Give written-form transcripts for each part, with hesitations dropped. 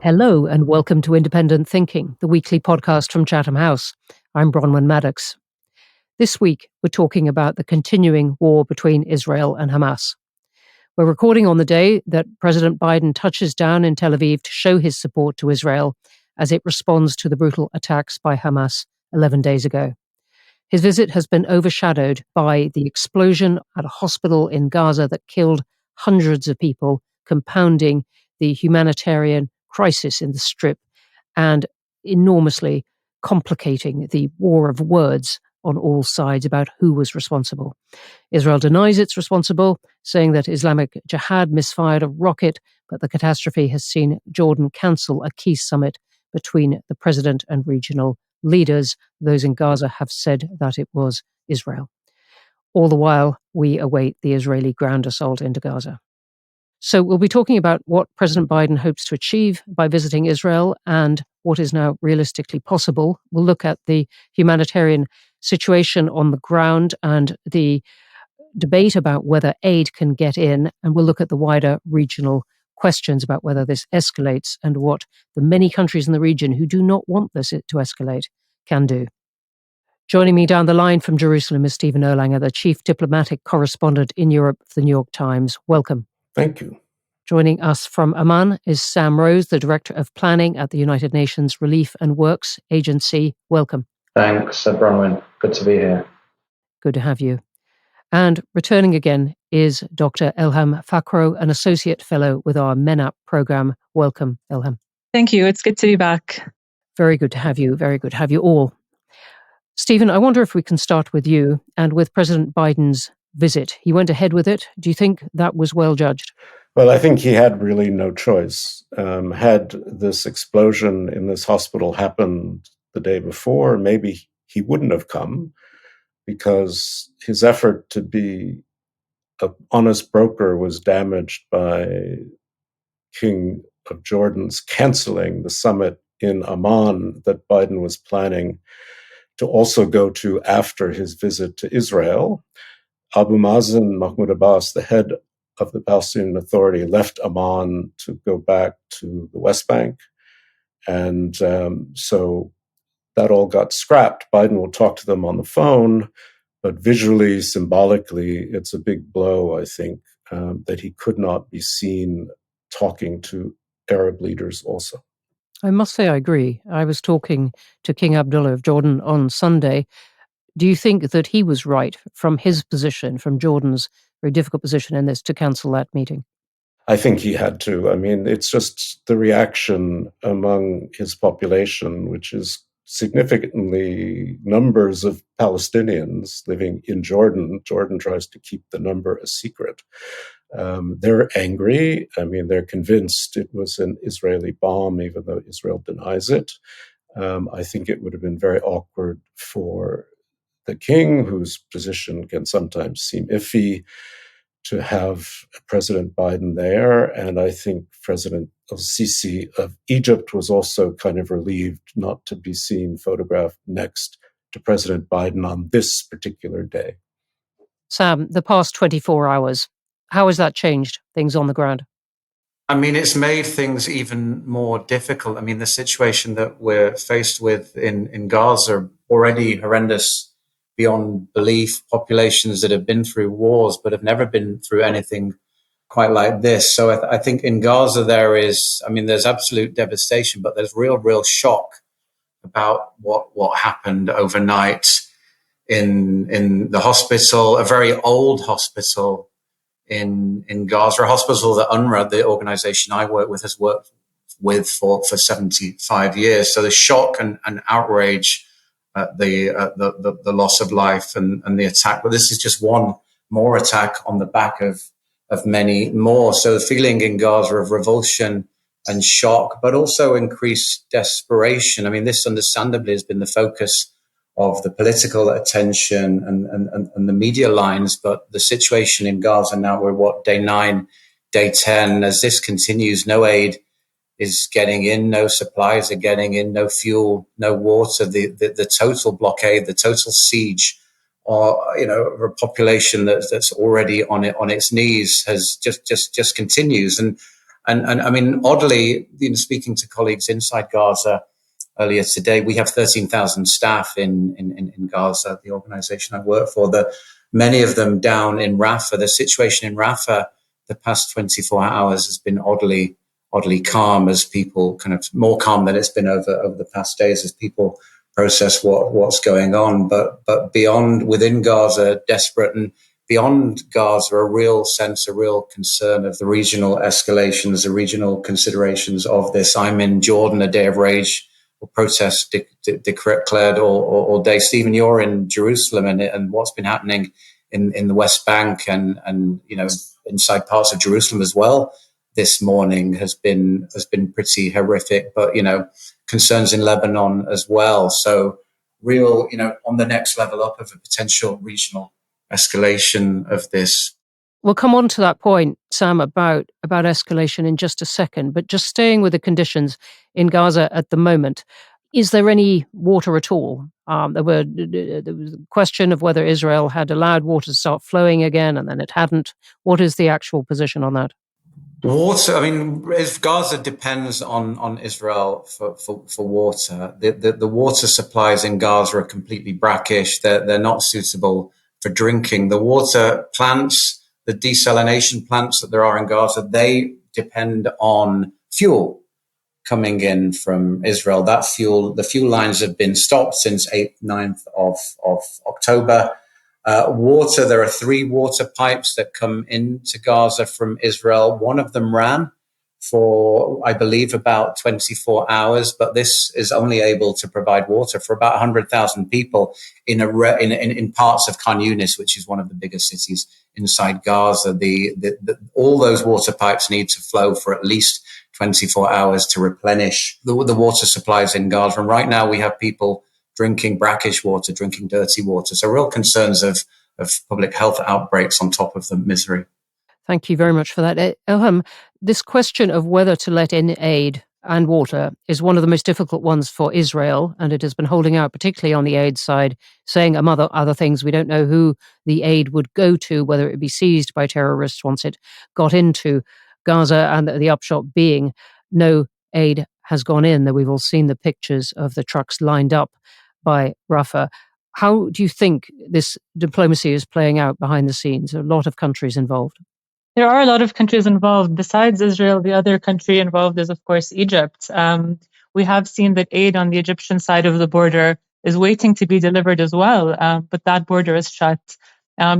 Hello and welcome to Independent Thinking, the weekly podcast from Chatham House. I'm Bronwen Maddox. This week, we're talking about the continuing war between Israel and Hamas. We're recording on the day that President Biden touches down in Tel Aviv to show his support to Israel as it responds to the brutal attacks by Hamas 11 days ago. His visit has been overshadowed by the explosion at a hospital in Gaza that killed hundreds of people, compounding the humanitarian crisis in the Strip and enormously complicating the war of words on all sides about who was responsible. Israel denies it's responsible, saying that Islamic Jihad misfired a rocket, but the catastrophe has seen Jordan cancel a key summit between the president and regional leaders. Those in Gaza have said that it was Israel. All the while, we await the Israeli ground assault into Gaza. So we'll be talking about what President Biden hopes to achieve by visiting Israel and what is now realistically possible. We'll look at the humanitarian situation on the ground and the debate about whether aid can get in, and we'll look at the wider regional questions about whether this escalates and what the many countries in the region who do not want this to escalate can do. Joining me down the line from Jerusalem is Steven Erlanger, the chief diplomatic correspondent in Europe for the New York Times. Welcome. Thank you. Joining us from Amman is Sam Rose, the Director of Planning at the United Nations Relief and Works Agency. Welcome. Thanks, Bronwen. Good to be here. Good to have you. And returning again is Dr. Elham Fakhor, an Associate Fellow with our MENAP program. Welcome, Elham. Thank you. It's good to be back. Very good to have you. Very good to have you all. Stephen, I wonder if we can start with you and with President Biden's visit. He went ahead with it. Do you think that was well judged? Well, I think he had really no choice. Had this explosion in this hospital happened the day before, maybe he wouldn't have come, because his effort to be an honest broker was damaged by King of Jordan's canceling the summit in Amman that Biden was planning to also go to after his visit to Israel. Abu Mazen, Mahmoud Abbas, the head of the Palestinian Authority, left Amman to go back to the West Bank. And so that all got scrapped. Biden will talk to them on the phone, but visually, symbolically, it's a big blow, I think, that he could not be seen talking to Arab leaders also. I must say I agree. I was talking to King Abdullah of Jordan on Sunday. Do you think that he was right from his position, from Jordan's very difficult position in this, to cancel that meeting? I think he had to. I mean, it's just the reaction among his population, which is significantly numbers of Palestinians living in Jordan. Jordan tries to keep the number a secret. They're angry. I mean, they're convinced it was an Israeli bomb, even though Israel denies it. I think it would have been very awkward for the king, whose position can sometimes seem iffy, to have President Biden there. And I think President El-Sisi of Egypt was also kind of relieved not to be seen photographed next to President Biden on this particular day. Sam, the past 24 hours, how has that changed things on the ground? I mean, it's made things even more difficult. I mean, the situation that we're faced with in Gaza, already horrendous beyond belief, populations that have been through wars but have never been through anything quite like this. So I think in Gaza there's absolute devastation, but there's real shock about what happened overnight in the hospital, a very old hospital in Gaza, a hospital that UNRWA, the organization I work with, has worked with for 75 years. So the shock and outrage at the loss of life and the attack. But this is just one more attack on the back of many more. So the feeling in Gaza of revulsion and shock, but also increased desperation. I mean, this understandably has been the focus of the political attention and the media lines, but the situation in Gaza now, we're day 9, day 10, as this continues, no aid is getting in, no supplies are getting in, no fuel, no water, the total blockade, the total siege, or a population that's already on its knees has just continues. And And I mean, oddly, speaking to colleagues inside Gaza earlier today, we have 13,000 staff in Gaza, the organization I work for. Many of them down in Rafah. The situation in Rafah the past 24 hours has been oddly calm, as people kind of more calm than it's been over the past days, as people process what's going on. But beyond, within Gaza, desperate, and beyond Gaza, a real concern of the regional escalations, the regional considerations of this. I'm in Jordan, a day of rage or protest declared all day. Stephen, you're in Jerusalem, and what's been happening in the West Bank and inside parts of Jerusalem as well this morning has been pretty horrific. But concerns in Lebanon as well. So real, on the next level up of a potential regional escalation of this. We'll come on to that point, Sam, about escalation in just a second, but just staying with the conditions in Gaza at the moment, is there any water at all? There was a question of whether Israel had allowed water to start flowing again, and then it hadn't. What is the actual position on that? Water, I mean, if Gaza depends on Israel for water. The water supplies in Gaza are completely brackish. They're not suitable for drinking. The water plants, the desalination plants that there are in Gaza, they depend on fuel coming in from Israel. The fuel lines have been stopped since 9th of October. Water, there are 3 water pipes that come into Gaza from Israel. One of them ran for, I believe, about 24 hours, but this is only able to provide water for about 100,000 people in parts of Khan Yunis, which is one of the biggest cities inside Gaza. All those water pipes need to flow for at least 24 hours to replenish the water supplies in Gaza. And right now we have people drinking brackish water, drinking dirty water. So real concerns of public health outbreaks on top of the misery. Thank you very much for that. Elham, this question of whether to let in aid and water is one of the most difficult ones for Israel, and it has been holding out, particularly on the aid side, saying among other things, we don't know who the aid would go to, whether it would be seized by terrorists once it got into Gaza, and the upshot being no aid has gone in, though we've all seen the pictures of the trucks lined up by Rafah. How do you think this diplomacy is playing out behind the scenes? There are a lot of countries involved. There are a lot of countries involved. Besides Israel, the other country involved is, of course, Egypt. We have seen that aid on the Egyptian side of the border is waiting to be delivered as well, but that border is shut.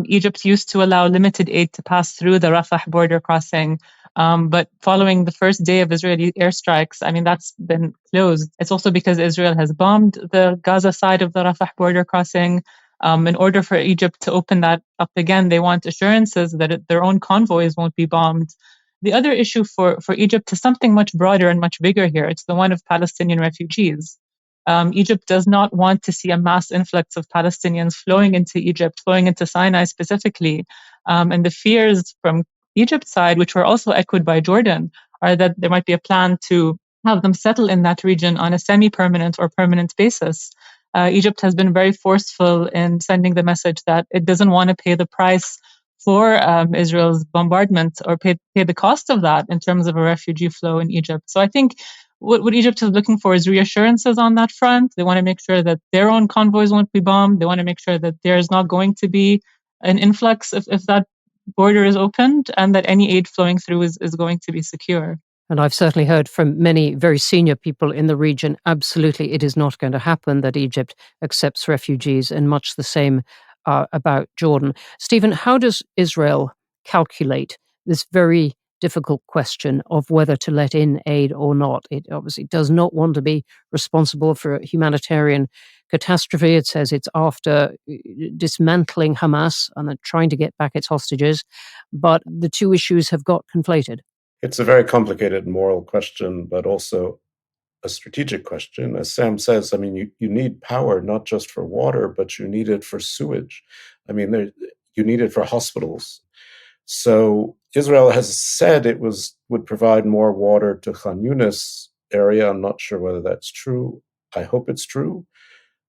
Egypt used to allow limited aid to pass through the Rafah border crossing, but following the first day of Israeli airstrikes, that's been closed. It's also because Israel has bombed the Gaza side of the Rafah border crossing. In order for Egypt to open that up again, they want assurances that their own convoys won't be bombed. The other issue for Egypt is something much broader and much bigger here. It's the one of Palestinian refugees. Egypt does not want to see a mass influx of Palestinians flowing into Egypt, flowing into Sinai specifically. And the fears from Egypt's side, which were also echoed by Jordan, are that there might be a plan to have them settle in that region on a semi-permanent or permanent basis. Egypt has been very forceful in sending the message that it doesn't want to pay the price for Israel's bombardment or pay the cost of that in terms of a refugee flow in Egypt. So I think what Egypt is looking for is reassurances on that front. They want to make sure that their own convoys won't be bombed. They want to make sure that there's not going to be an influx if that border is opened, and that any aid flowing through is going to be secure. And I've certainly heard from many very senior people in the region, absolutely it is not going to happen that Egypt accepts refugees, and much the same about Jordan. Stephen, how does Israel calculate this very difficult question of whether to let in aid or not? It obviously does not want to be responsible for a humanitarian catastrophe. It says it's after dismantling Hamas and then trying to get back its hostages. But the two issues have got conflated. It's a very complicated moral question, but also a strategic question. As Sam says, you need power not just for water, but you need it for sewage. You need it for hospitals. So Israel has said it would provide more water to Khan Yunis area. I'm not sure whether that's true. I hope it's true.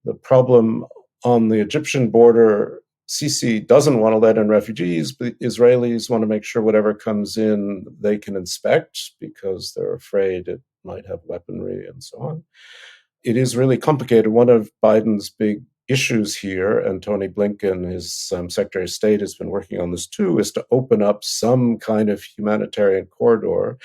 The problem on the Egyptian border Sisi doesn't want to let in refugees, but Israelis want to make sure whatever comes in they can inspect because they're afraid it might have weaponry and so on. It is really complicated. One of Biden's big issues here, and Tony Blinken, his Secretary of State, has been working on this too, is to open up some kind of humanitarian corridor.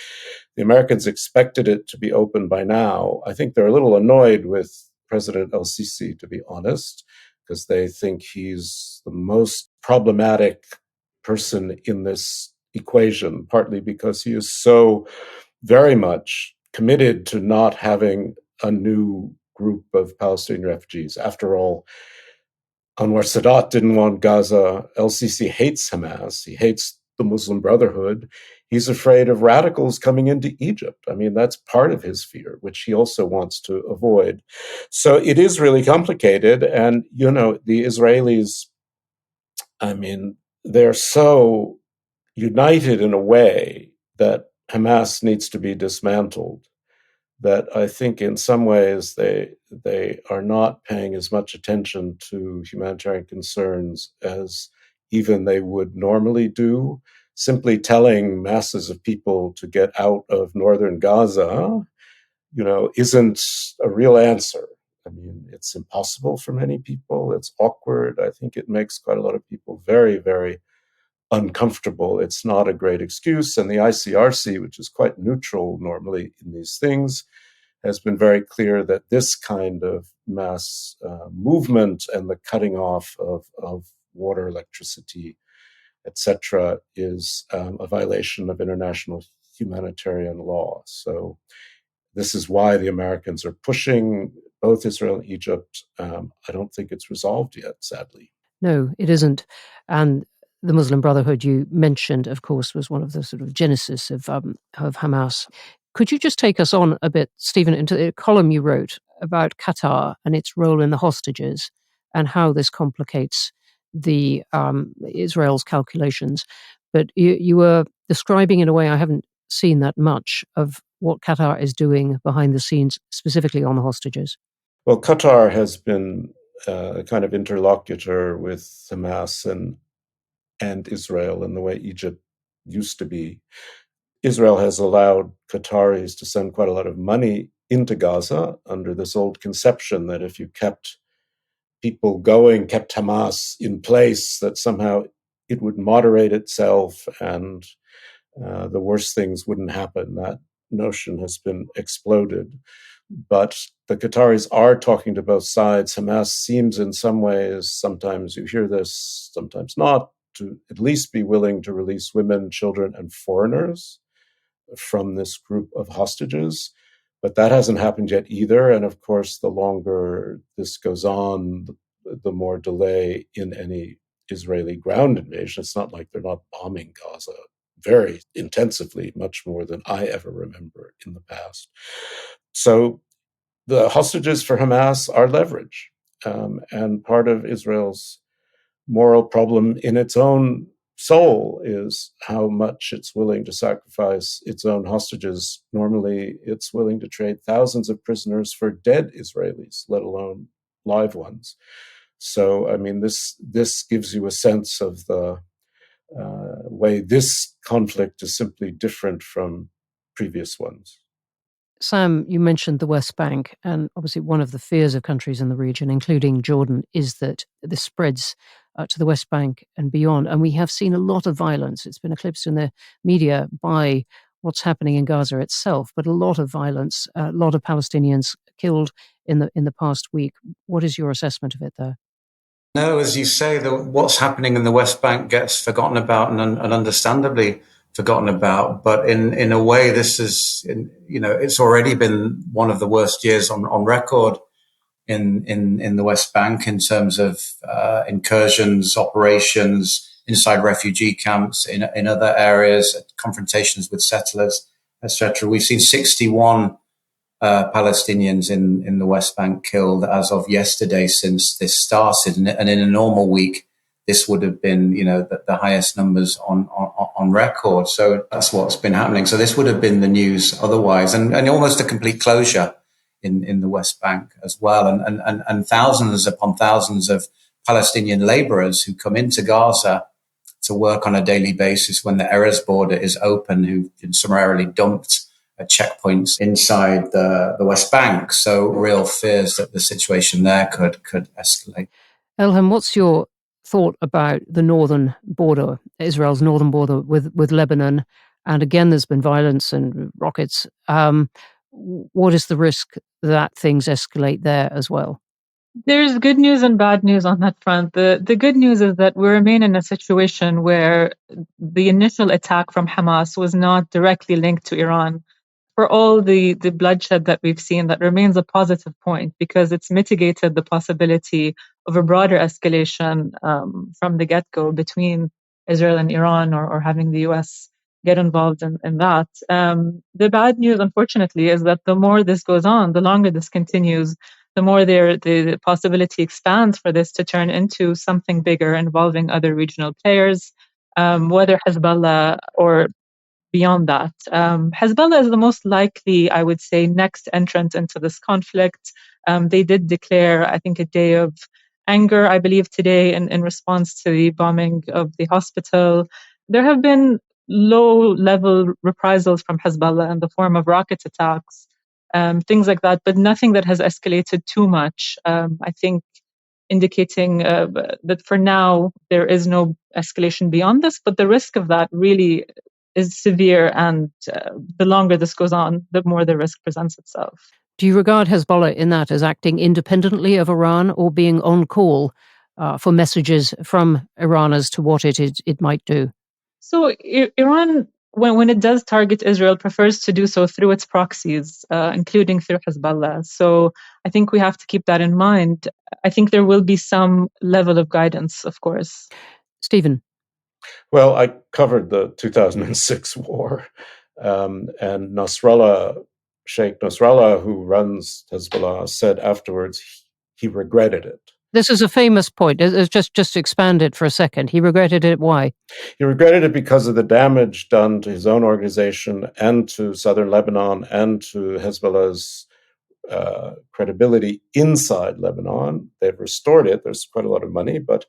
The Americans expected it to be open by now. I think they're a little annoyed with President El-Sisi, to be honest, because they think he's the most problematic person in this equation, partly because he is so very much committed to not having a new group of Palestinian refugees. After all, Anwar Sadat didn't want Gaza. El-Sisi hates Hamas. He hates the Muslim Brotherhood. He's afraid of radicals coming into Egypt. I mean, that's part of his fear, which he also wants to avoid. So it is really complicated. And, the Israelis, I mean, they're so united in a way that Hamas needs to be dismantled, that I think in some ways they are not paying as much attention to humanitarian concerns as even they would normally do. Simply telling masses of people to get out of northern Gaza, isn't a real answer. I mean, it's impossible for many people. It's awkward. I think it makes quite a lot of people very, very uncomfortable. It's not a great excuse. And the ICRC, which is quite neutral normally in these things, has been very clear that this kind of mass movement and the cutting off of water, electricity, etc., is a violation of international humanitarian law. So this is why the Americans are pushing both Israel and Egypt. I don't think it's resolved yet, sadly. No, it isn't. And the Muslim Brotherhood you mentioned, of course, was one of the sort of genesis of Hamas. Could you just take us on a bit, Stephen, into the column you wrote about Qatar and its role in the hostages and how this complicates the Israel's calculations? But you were describing in a way I haven't seen that much of what Qatar is doing behind the scenes, specifically on the hostages. Well, Qatar has been a kind of interlocutor with Hamas and Israel in the way Egypt used to be. Israel has allowed Qataris to send quite a lot of money into Gaza under this old conception that if you kept people going, kept Hamas in place, that somehow it would moderate itself and the worst things wouldn't happen. That notion has been exploded. But the Qataris are talking to both sides. Hamas seems in some ways, sometimes you hear this, sometimes not, to at least be willing to release women, children, and foreigners from this group of hostages. But that hasn't happened yet either. And of course, the longer this goes on, the more delay in any Israeli ground invasion. It's not like they're not bombing Gaza very intensively, much more than I ever remember in the past. So the hostages for Hamas are leverage. And part of Israel's moral problem in its own soul is how much it's willing to sacrifice its own hostages. Normally, it's willing to trade thousands of prisoners for dead Israelis, let alone live ones. So, I mean, this gives you a sense of the way this conflict is simply different from previous ones. Sam, you mentioned the West Bank, and obviously one of the fears of countries in the region, including Jordan, is that this spreads to the West Bank and beyond. And we have seen a lot of violence. It's been eclipsed in the media by what's happening in Gaza itself, but a lot of violence, a lot of Palestinians killed in the past week. What is your assessment of it there? No, as you say, what's happening in the West Bank gets forgotten about and understandably forgotten about. But in a way, this is, it's already been one of the worst years on record in the West Bank in terms of incursions, operations inside refugee camps, in other areas, confrontations with settlers, etc. We've seen 61 Palestinians in the West Bank killed as of yesterday since this started. And in a normal week, this would have been, the highest numbers on record. So that's what's been happening. So this would have been the news otherwise, and almost a complete closure in the West Bank as well. And thousands upon thousands of Palestinian laborers who come into Gaza to work on a daily basis when the Erez border is open, who've been summarily dumped at checkpoints inside the West Bank. So real fears that the situation there could escalate. Elham, what's your thought about the northern border, Israel's northern border with Lebanon? And again, there's been violence and rockets. What is the risk that things escalate there as well? There's good news and bad news on that front. The good news is that we remain in a situation where the initial attack from Hamas was not directly linked to Iran. For all the bloodshed that we've seen, that remains a positive point because it's mitigated the possibility of a broader escalation from the get-go between Israel and Iran, or having the US get involved in that. The bad news, unfortunately, is that the more this goes on, the longer this continues, the more the possibility expands for this to turn into something bigger involving other regional players, whether Hezbollah or beyond that. Hezbollah is the most likely, I would say, next entrant into this conflict. They did declare, I think, a day of anger, I believe, today in response to the bombing of the hospital. There have been low-level reprisals from Hezbollah in the form of rocket attacks, things like that, but nothing that has escalated too much. I think indicating that for now there is no escalation beyond this, but the risk of that really is severe, and the longer this goes on, the more the risk presents itself. Do you regard Hezbollah in that as acting independently of Iran or being on call for messages from Iran as to what it might do? So Iran, when it does target Israel, prefers to do so through its proxies, including through Hezbollah. So I think we have to keep that in mind. I think there will be some level of guidance, of course. Stephen? Well, I covered the 2006 war, and Sheikh Nasrallah, who runs Hezbollah, said afterwards he regretted it. This is a famous point. Just to expand it for a second. He regretted it. Why? He regretted it because of the damage done to his own organization and to southern Lebanon and to Hezbollah's credibility inside Lebanon. They've restored it. There's quite a lot of money, but,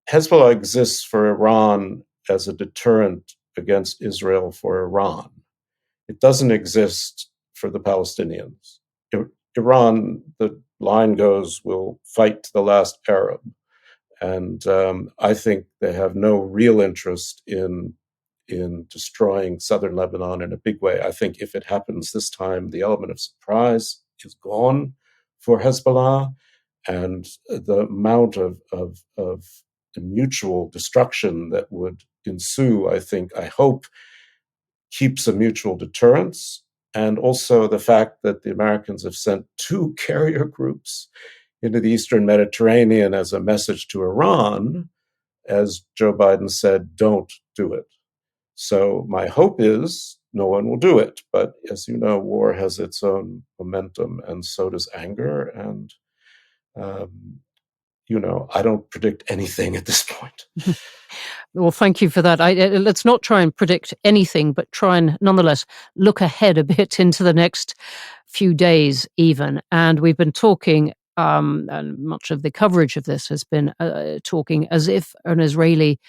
Hezbollah exists for Iran as a deterrent against Israel for Iran. It doesn't exist for the Palestinians. Iran, the line goes, will fight to the last Arab. And I think they have no real interest in destroying southern Lebanon in a big way. I think if it happens this time, the element of surprise is gone for Hezbollah, and the amount of mutual destruction that would ensue, I hope, keeps a mutual deterrence. And also the fact that the Americans have sent 2 carrier groups into the Eastern Mediterranean as a message to Iran, as Joe Biden said, don't do it. So my hope is no one will do it. But as you know, war has its own momentum, and so does anger. And, I don't predict anything at this point. Well, thank you for that. Let's not try and predict anything, but try and nonetheless look ahead a bit into the next few days even. And we've been talking, and much of the coverage of this has been talking as if an Israeli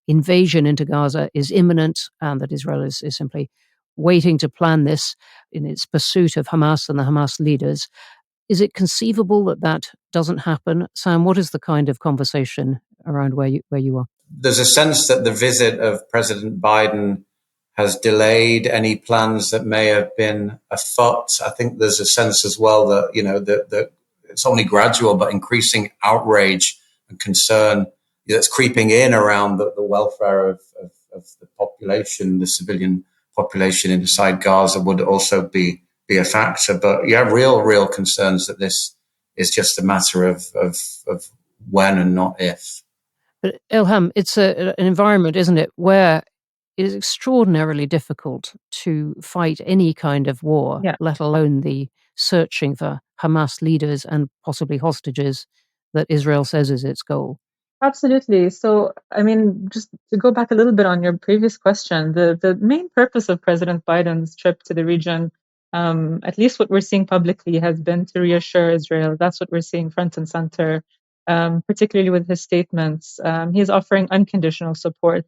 invasion into Gaza is imminent, and that Israel is simply waiting to plan this in its pursuit of Hamas and the Hamas leaders. Is it conceivable that that doesn't happen? Sam, what is the kind of conversation around where you are? There's a sense that the visit of President Biden has delayed any plans that may have been afoot. I think there's a sense as well that, that it's only gradual, but increasing outrage and concern that's creeping in around the welfare of the population, the civilian population inside Gaza would also be a factor. But yeah, real concerns that this is just a matter of when and not if. But Elham, it's an environment, isn't it, where it is extraordinarily difficult to fight any kind of war, let alone the searching for Hamas leaders and possibly hostages that Israel says is its goal. Absolutely. So, just to go back a little bit on your previous question, the main purpose of President Biden's trip to the region, at least what we're seeing publicly, has been to reassure Israel. That's what we're seeing front and center. particularly with his statements. He is offering unconditional support.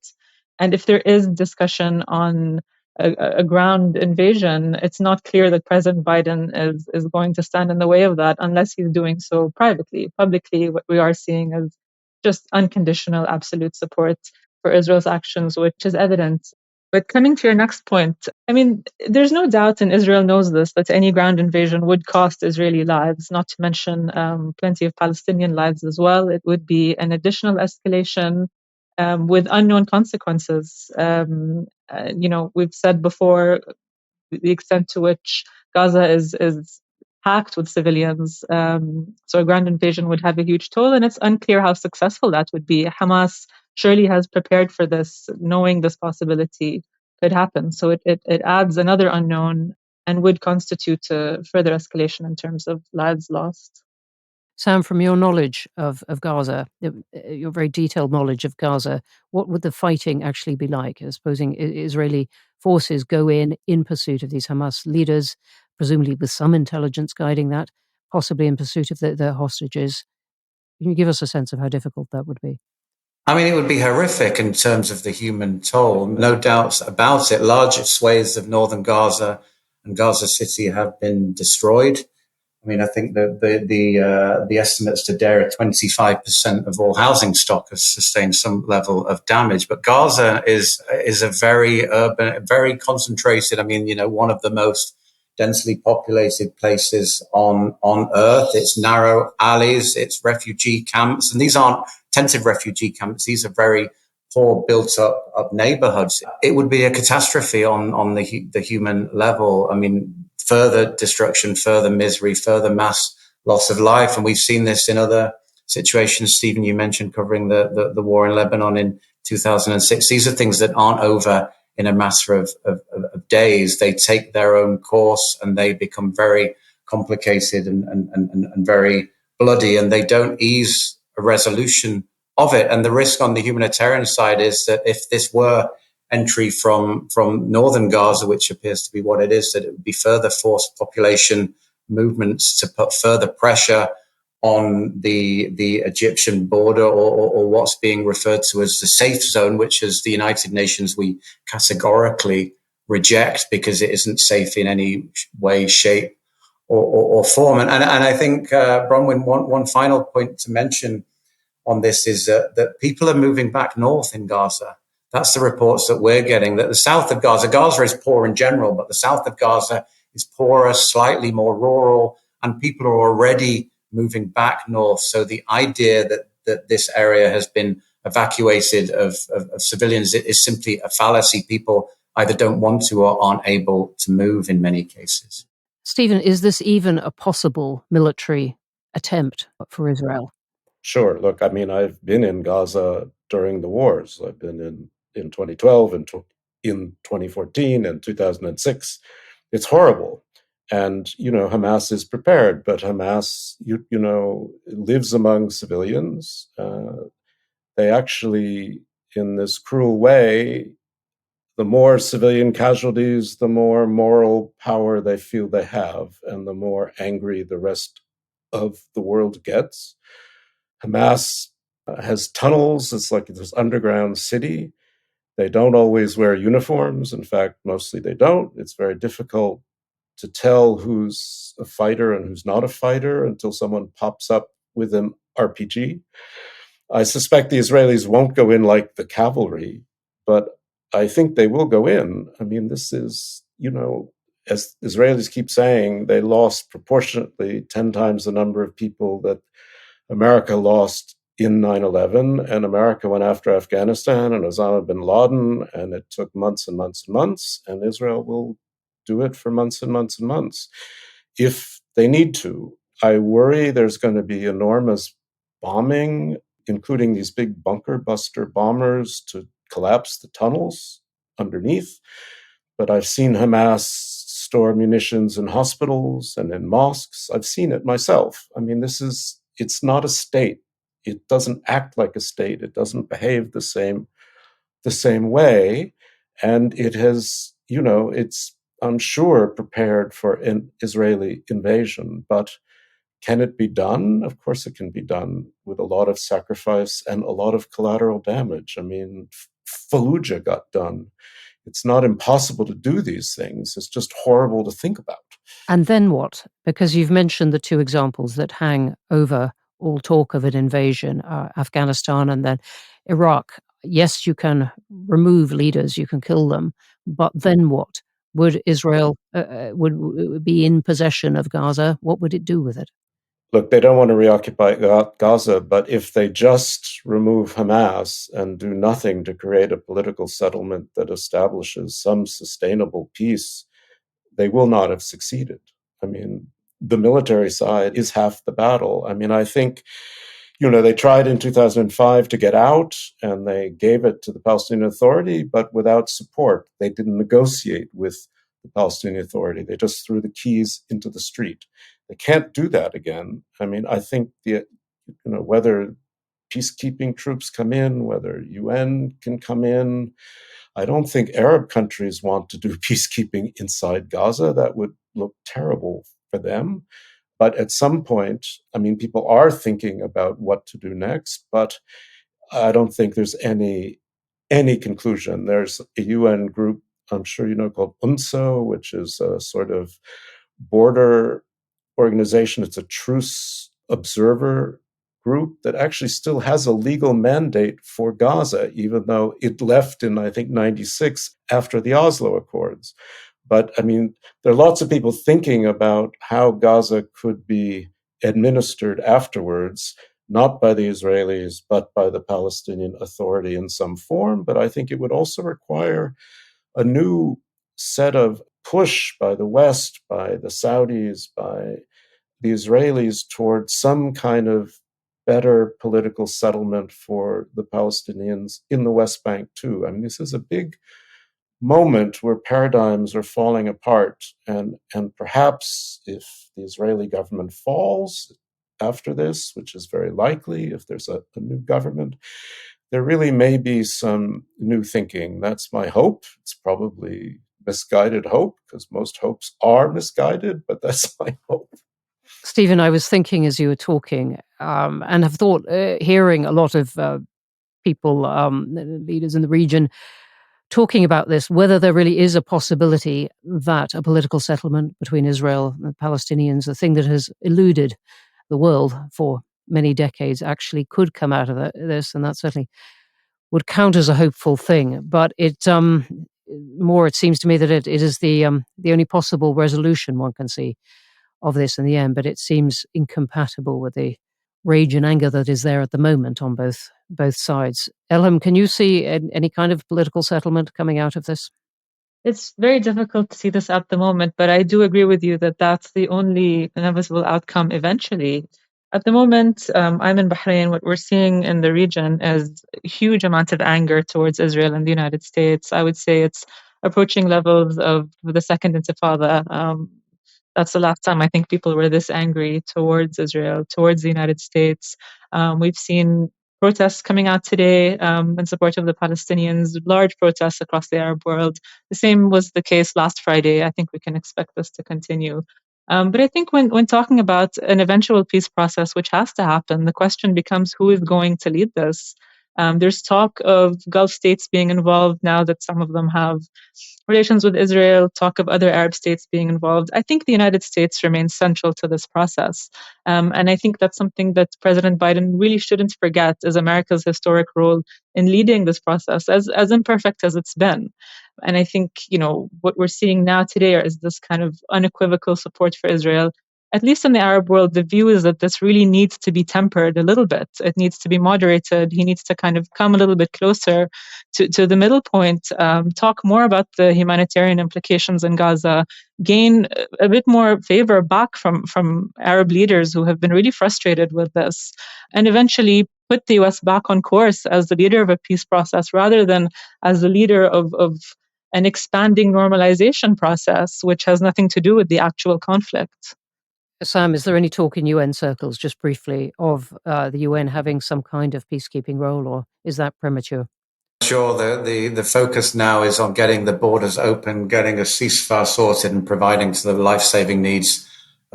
And if there is discussion on a ground invasion, it's not clear that President Biden is going to stand in the way of that unless he's doing so privately. Publicly, what we are seeing is just unconditional, absolute support for Israel's actions, which is evident. But coming to your next point, I mean, there's no doubt, and Israel knows this, that any ground invasion would cost Israeli lives, not to mention plenty of Palestinian lives as well. It would be an additional escalation with unknown consequences. We've said before the extent to which Gaza is packed with civilians. So a ground invasion would have a huge toll, and it's unclear how successful that would be. Hamas surely has prepared for this, knowing this possibility could happen. So it adds another unknown and would constitute a further escalation in terms of lives lost. Sam, from your knowledge of Gaza, your very detailed knowledge of Gaza, what would the fighting actually be like? Supposing Israeli forces go in pursuit of these Hamas leaders, presumably with some intelligence guiding that, possibly in pursuit of their hostages. Can you give us a sense of how difficult that would be? I mean, it would be horrific in terms of the human toll. No doubts about it. Large swathes of northern Gaza and Gaza City have been destroyed. I mean, I think the estimates today are 25% of all housing stock has sustained some level of damage. But Gaza is a very urban, very concentrated. I mean, one of the most densely populated places on earth. It's narrow alleys, it's refugee camps, and these aren't tented refugee camps. These are very poor, built up neighborhoods. It would be a catastrophe on the human level. I mean, further destruction, further misery, further mass loss of life. And we've seen this in other situations. Stephen, you mentioned covering the war in Lebanon in 2006. These are things that aren't over in a matter of days. They take their own course and they become very complicated and very bloody, and they don't ease a resolution of it. And the risk on the humanitarian side is that if this were entry from northern Gaza, which appears to be what it is, that it would be further forced population movements to put further pressure on the Egyptian border, or what's being referred to as the safe zone, which as the United Nations we categorically reject because it isn't safe in any way, shape, or form. And I think, Bronwen, one final point to mention on this is that people are moving back north in Gaza. That's the reports that we're getting, that the south of Gaza is poor in general, but the south of Gaza is poorer, slightly more rural, and people are already moving back north. So the idea that this area has been evacuated of civilians is simply a fallacy. People either don't want to or aren't able to move in many cases. Stephen, is this even a possible military attempt for Israel? Sure. Look, I mean, I've been in Gaza during the wars. I've been in 2012 and in 2014 and 2006. It's horrible. And, Hamas is prepared, but Hamas, lives among civilians. They actually, in this cruel way, the more civilian casualties, the more moral power they feel they have, and the more angry the rest of the world gets. Hamas has tunnels. It's like this underground city. They don't always wear uniforms. In fact, mostly they don't. It's very difficult to tell who's a fighter and who's not a fighter until someone pops up with an RPG. I suspect the Israelis won't go in like the cavalry, but I think they will go in. I mean, this is, as Israelis keep saying, they lost proportionately 10 times the number of people that America lost in 9/11, and America went after Afghanistan and Osama bin Laden, and it took months and months and months, and Israel will do it for months and months and months if they need to. I worry there's going to be enormous bombing, including these big bunker buster bombers to collapse the tunnels underneath. But I've seen Hamas store munitions in hospitals and in mosques. I've seen it myself. I mean, it's not a state. It doesn't act like a state. It doesn't behave the same way. And it has, it's, I'm sure, prepared for an Israeli invasion. But Can it be done? Of course it can be done with a lot of sacrifice and a lot of collateral damage. I mean, Fallujah got done. It's not impossible to do these things. It's just horrible to think about. And then what? Because you've mentioned the two examples that hang over all talk of an invasion, Afghanistan and then Iraq. Yes, you can remove leaders, you can kill them, but then what? Would Israel would be in possession of Gaza? What would it do with it? Look, they don't want to reoccupy Gaza, but if they just remove Hamas and do nothing to create a political settlement that establishes some sustainable peace, they will not have succeeded. I mean, the military side is half the battle. I mean, I think, they tried in 2005 to get out and they gave it to the Palestinian Authority, but without support. They didn't negotiate with the Palestinian Authority. They just threw the keys into the street. They can't do that again. I mean, I think whether peacekeeping troops come in, whether UN can come in, I don't think Arab countries want to do peacekeeping inside Gaza. That would look terrible for them. But at some point, I mean, people are thinking about what to do next, but I don't think there's any conclusion. There's a UN group, I'm sure you know, called UNSO, which is a sort of border organization. It's a truce observer group that actually still has a legal mandate for Gaza, even though it left in, I think, 96 after the Oslo Accords. But I mean, there are lots of people thinking about how Gaza could be administered afterwards, not by the Israelis, but by the Palestinian Authority in some form. But I think it would also require a new set of push by the West, by the Saudis, by the Israelis towards some kind of better political settlement for the Palestinians in the West Bank too. I mean, this is a big moment where paradigms are falling apart, and perhaps if the Israeli government falls after this, which is very likely if there's a new government, there really may be some new thinking. That's my hope. It's probably misguided hope, because most hopes are misguided, but that's my hope. Steven, I was thinking as you were talking, and have thought, hearing a lot of people, leaders in the region, talking about this, whether there really is a possibility that a political settlement between Israel and the Palestinians, the thing that has eluded the world for many decades, actually could come out of this, and that certainly would count as a hopeful thing. But it seems to me that it is the only possible resolution one can see of this in the end, but it seems incompatible with the rage and anger that is there at the moment on both sides. Elham, can you see any kind of political settlement coming out of this? It's very difficult to see this at the moment, but I do agree with you that that's the only inevitable outcome eventually. At the moment, I'm in Bahrain. What we're seeing in the region is a huge amount of anger towards Israel and the United States. I would say it's approaching levels of the Second Intifada. That's the last time I think people were this angry towards Israel, towards the United States. We've seen protests coming out today in support of the Palestinians, large protests across the Arab world. The same was the case last Friday. I think we can expect this to continue. But I think when talking about an eventual peace process, which has to happen, the question becomes who is going to lead this? There's talk of Gulf states being involved now that some of them have relations with Israel, talk of other Arab states being involved. I think the United States remains central to this process. And I think that's something that President Biden really shouldn't forget, is America's historic role in leading this process, as imperfect as it's been. And I think, what we're seeing now today is this kind of unequivocal support for Israel. At least in the Arab world, the view is that this really needs to be tempered a little bit. It needs to be moderated. He needs to kind of come a little bit closer to the middle point, talk more about the humanitarian implications in Gaza, gain a bit more favor back from Arab leaders who have been really frustrated with this, and eventually put the US back on course as the leader of a peace process rather than as the leader of an expanding normalization process, which has nothing to do with the actual conflict. Sam, is there any talk in UN circles, just briefly, of the UN having some kind of peacekeeping role, or is that premature? Sure, the focus now is on getting the borders open, getting a ceasefire sorted, and providing to the life-saving needs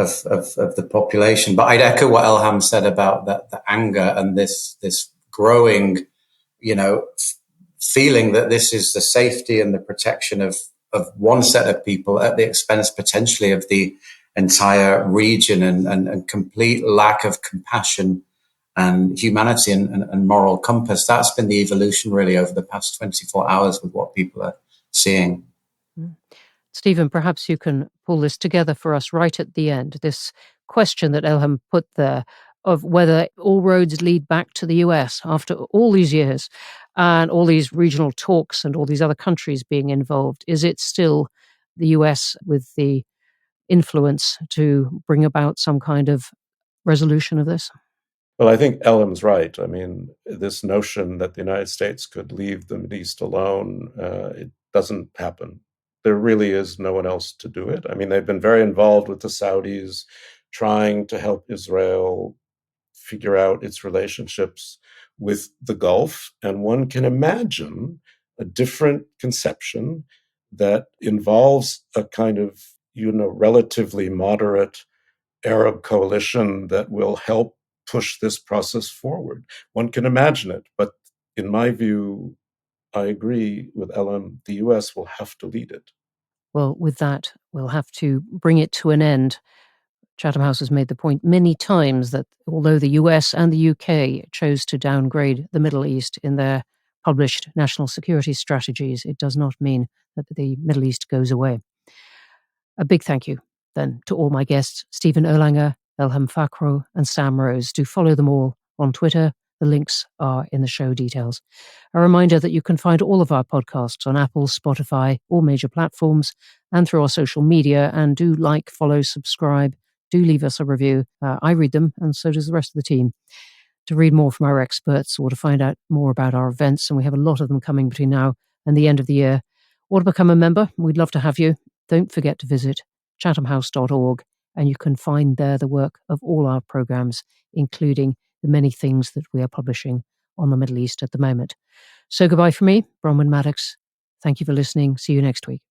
the population. But I'd echo what Elham said about the anger and this growing, feeling that this is the safety and the protection of one set of people at the expense potentially of the entire region, and complete lack of compassion and humanity and moral compass. That's been the evolution really over the past 24 hours with what people are seeing. Stephen, perhaps you can pull this together for us right at the end. This question that Elham put there of whether all roads lead back to the US after all these years and all these regional talks and all these other countries being involved. Is it still the US with the influence to bring about some kind of resolution of this? Well, I think Elham's right. I mean, this notion that the United States could leave the Middle East alone, it doesn't happen. There really is no one else to do it. I mean, they've been very involved with the Saudis, trying to help Israel figure out its relationships with the Gulf. And one can imagine a different conception that involves a kind of, relatively moderate Arab coalition that will help push this process forward. One can imagine it, but in my view, I agree with Elham, the US will have to lead it. Well, with that, we'll have to bring it to an end. Chatham House has made the point many times that although the US and the UK chose to downgrade the Middle East in their published national security strategies, it does not mean that the Middle East goes away. A big thank you, then, to all my guests, Steven Erlanger, Elham Fakhor, and Sam Rose. Do follow them all on Twitter. The links are in the show details. A reminder that you can find all of our podcasts on Apple, Spotify, all major platforms, and through our social media. And do like, follow, subscribe. Do leave us a review. I read them, and so does the rest of the team. To read more from our experts or to find out more about our events, and we have a lot of them coming between now and the end of the year, or to become a member, we'd love to have you. Don't forget to visit chathamhouse.org, and you can find there the work of all our programs, including the many things that we are publishing on the Middle East at the moment. So goodbye from me, Bronwen Maddox. Thank you for listening. See you next week.